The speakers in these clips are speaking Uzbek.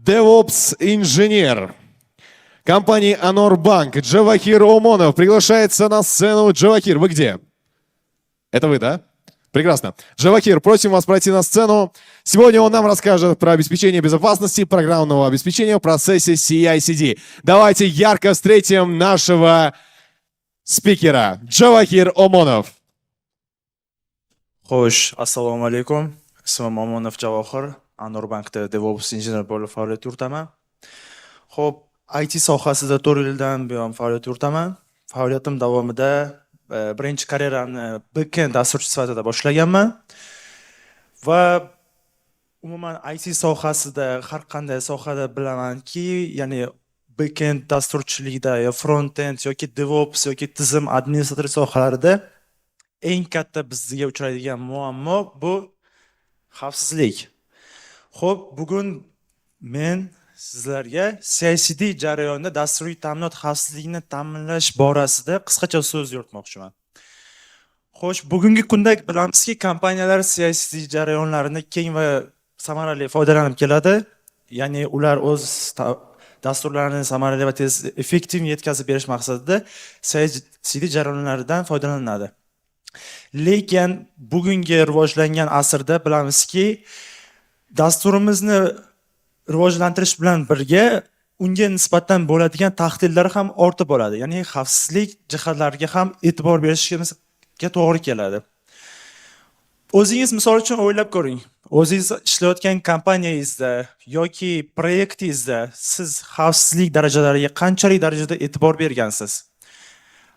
DevOps инженер компании Anor Bank Джавахир Омонов приглашается на сцену. Джавахир, вы где? Это вы, да? Прекрасно. Джавахир, просим вас пройти на сцену. Сегодня он нам расскажет про обеспечение безопасности программного обеспечения в процессе CI/CD. Давайте ярко встретим нашего спикера Джавахир Омонов. Xo'sh, assalomu alaykum. Ismim Omonov Javohir. Anor Bankda DevOps injener bo'lib faoliyat yuritaman. Xo'p, IT sohasida 4 yildan buyon faoliyat yuritaman. Faoliyatim davomida birinchi karyeramni backend dasturchi sifatida boshlaganman va umuman IT sohasida har qanday sohada bilamanki, ya'ni backend dasturchilikda yo front-end yoki DevOps yoki tizim administrator sohalarida eng katta bizga uchraydigan muammo bu xavfsizlik. Xo'p, bugun men sizlarga CI/CD jarayonida dasturiy ta'minot xavfsizligini ta'minlash borasida qisqacha so'z yuritmoqchiman. Xo'sh, bugungi kunda bilamizki, kompaniyalar CI/CD jarayonlarini keng va samarali foydalanib keladi. Ya'ni ular o'z dasturlarini samarali va tez effektiv yetkazib berish maqsadida CI/CD jarayonlaridan foydalanadi. Lekin bugungi rivojlangan asrda bilamizki, dasturimizni rivojlantirish bilan birga unga nisbatan bo'ladigan tahdidlar ham ortib boradi. Ya'ni xavfsizlik jihatlariga ham e'tibor berishga to'g'ri keladi. O'zingiz misol uchun o'ylab ko'ring. O'zingiz ishlayotgan kompaniyangizda yoki proyektingizda siz xavfsizlik darajalariga qanchalik darajada e'tibor bergansiz?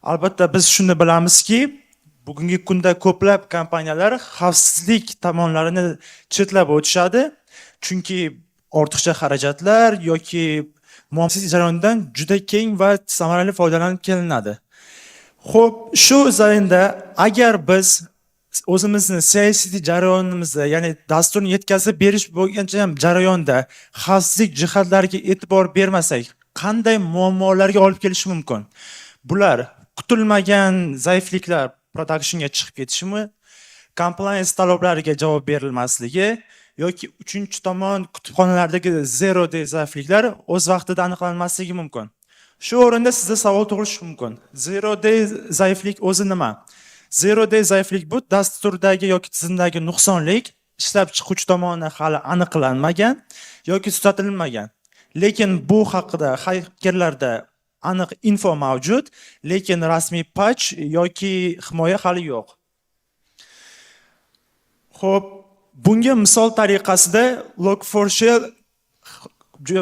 Albatta biz shuni bilamizki, bugungi kunda ko'plab kompaniyalar xavfsizlik tomonlarini chetlab o'tishadi, chunki ortiqcha xarajatlar yoki muammosiz jarayondan juda keng va samarali foydalanib kelinadi. Xo'p, shu zaminda agar biz o'zimizni CI/CD jarayonimizda, ya'ni dasturni yetkazib berish bo'lgancha ham jarayonda xavfsizlik jihatlariga e'tibor bermasak, qanday muammolarga olib kelishi mumkin? Bular kutilmagan zaifliklar productionga chiqib ketishimi, compliance talablariga javob berilmasligi yoki uchinchi tomon kutubxonalardagi zero day zaifliklar o'z vaqtida aniqlanmasligi mumkin. Shu o'rinda sizda savol tug'ilishi mumkin. Zero day zaiflik o'zi nima? Zero day zaiflik bu dasturdagi yoki tizimdagi nuqsonlik ishlab chiquvchi tomonidan hali aniqlanmagan yoki tuzatilmagan. Lekin bu haqida xakerlarda aniq info mavjud, lekin rasmiy patch yoki himoya hali yo'q. Xo'p, bunga misol tariqasida Log4Shell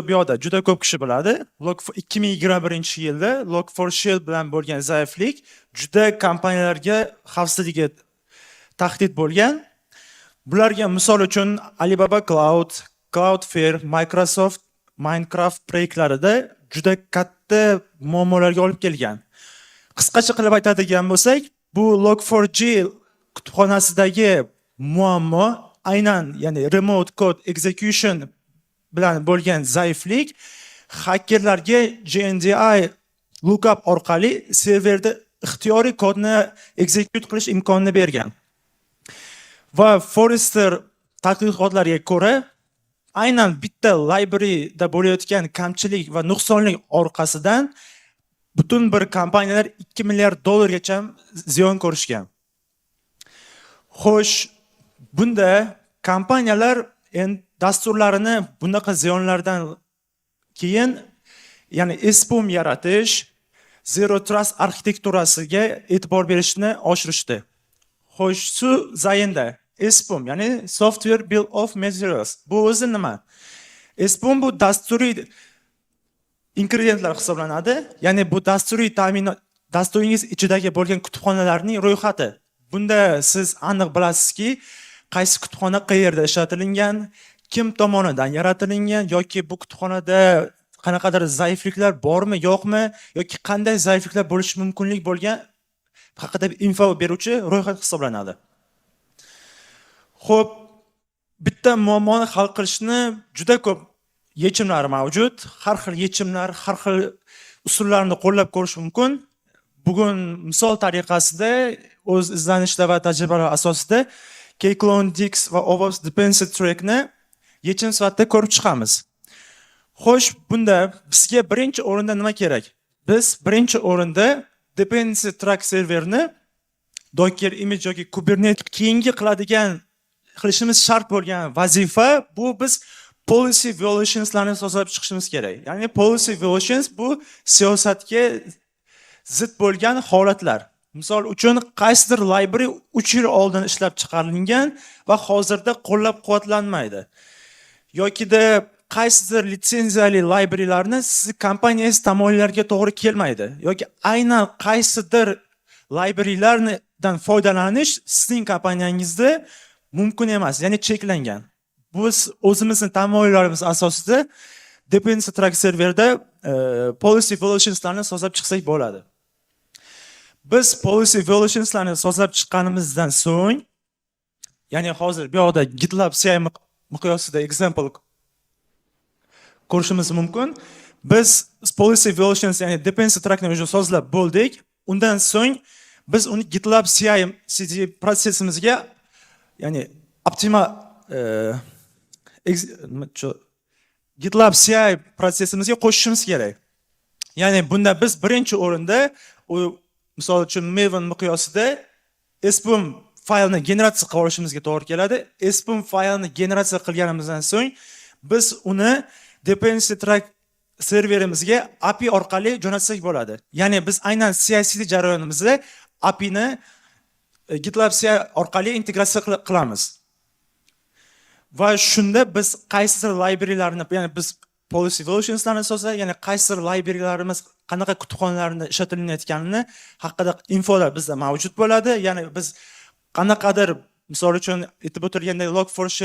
bu yoqda juda ko'p kishi biladi. 2021-yilda Log4Shell bilan bo'lgan zaiflik juda kompaniyalarga xavfsizlikka tahdid bo'lgan. Bularga misol uchun Alibaba Cloud, Cloudflare, Microsoft, Minecraft proyektlarida juda katta muammolarga olib kelgan. Qisqacha qilib aytadigan bo'lsak, bu Log4j kutubxonasidagi muammo aynan, ya'ni remote code execution bilan bo'lgan zaiflik xakerlarga GNDI lookup orqali serverda ixtiyoriy kodni execute qilish imkonini bergan. Va Forrester tadqiqotlariga ko'ra, aynan bitta libraryda bo'layotgan kamchilik va nuqsonlik orqasidan butun bir kompaniyalar $2 milliard gacha ziyon ko'rishgan. Xo'sh, bunda kompaniyalar dasturlarini bunaqa ziyonlardan keyin, ya'ni SPUM yaratish, Zero Trust arxitekturasiga e'tibor berishni oshirishdi. Xo'sh, shu zaminda SPUM, ya'ni Software Bill of Materials, bu o'zi nima? SPUM bu dasturiy ingrediyentlar hisoblanadi, ya'ni bu dasturiy ta'minot, dasturingiz ichidagi bo'lgan kutubxonalarning ro'yxati. Bunda siz aniq bilasizki, qaysi kutubxona qayerda ishlatilgan, kim tomonidan yaratilgan yoki bu kutubxonada qanaqadir zaifliklar bormi, yo'qmi, yoki qanday zaifliklar bo'lishi mumkinlik bo'lgan haqida info beruvchi ro'yxat hisoblanadi. Xo'p, bitta muammoni hal qilishni juda ko'p yechimlar mavjud. Har xil yechimlar, har xil usullarni qo'llab ko'rish mumkin. Bugun misol tariqasida o'z izlanishlar va tajribalar asosida Kclone Dix va OWASP Dependency Trackni yechim sifatida ko'rib chiqamiz. Xo'sh, bunda bizga birinchi o'rinda nima kerak? Biz birinchi o'rinda dependency track serverni Docker image yoki Kubernetes keyingi qilishimiz shart bo'lgan vazifa bu biz policy violationslarni sozlab chiqishimiz kerak. Ya'ni policy violations bu siyosatga zid bo'lgan holatlar. Misol uchun qaysidir library 3 yil oldin ishlab chiqarilgan va hozirda qo'llab-quvvatlanmaydi. Yokida qaysidir litsenziyali librarylarni siz kompaniyangiz tomoniga to'g'ri kelmaydi. Yoki aynan qaysidir librarylardan foydalanish sizning kompaniyangizda mumkin emas, ya'ni cheklangan. Biz o'zimizning tamoyillarimiz asosida dependency track serverda policy violationslarni sozlab chiqsak bo'ladi. Biz policy violationslarni sozlab chiqqanimizdan so'ng, ya'ni hozir bu yoqda GitLab CI miqyosida example ko'rishimiz mumkin. Biz policy violations, ya'ni dependency trackni o'zi sozlab bo'ldik. Undan so'ng biz uni GitLab CI/CD prosessimizga, ya'ni optimal GitLab CI prosessimizga qo'shishimiz kerak. Ya'ni bunda biz birinchi o'rinda misol uchun Maven miqyosida SPM faylni generatsiya qilib olishimizga to'g'ri keladi. SPM faylni generatsiya qilganimizdan so'ng biz uni dependency track serverimizga API orqali jo'natsak bo'ladi. Ya'ni biz aynan CI/CD jarayonimizda API ni GitLab CI orqali integratsiya qilamiz. Va shunda biz qaysidir librarylarni, ya'ni biz policy violationslarni sozsa, ya'ni qaysidir librarylarimiz qanaqa kutubxonalarda ishlatilayotganini haqida infolar bizda mavjud bo'ladi. Ya'ni biz qanaqadir, misol uchun aytib o'tirgandek log4sh,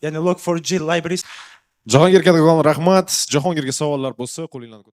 ya'ni log4j library. Jahongir Katag'on, rahmat. Jahongirga savollar bo'lsa, qo'linglarni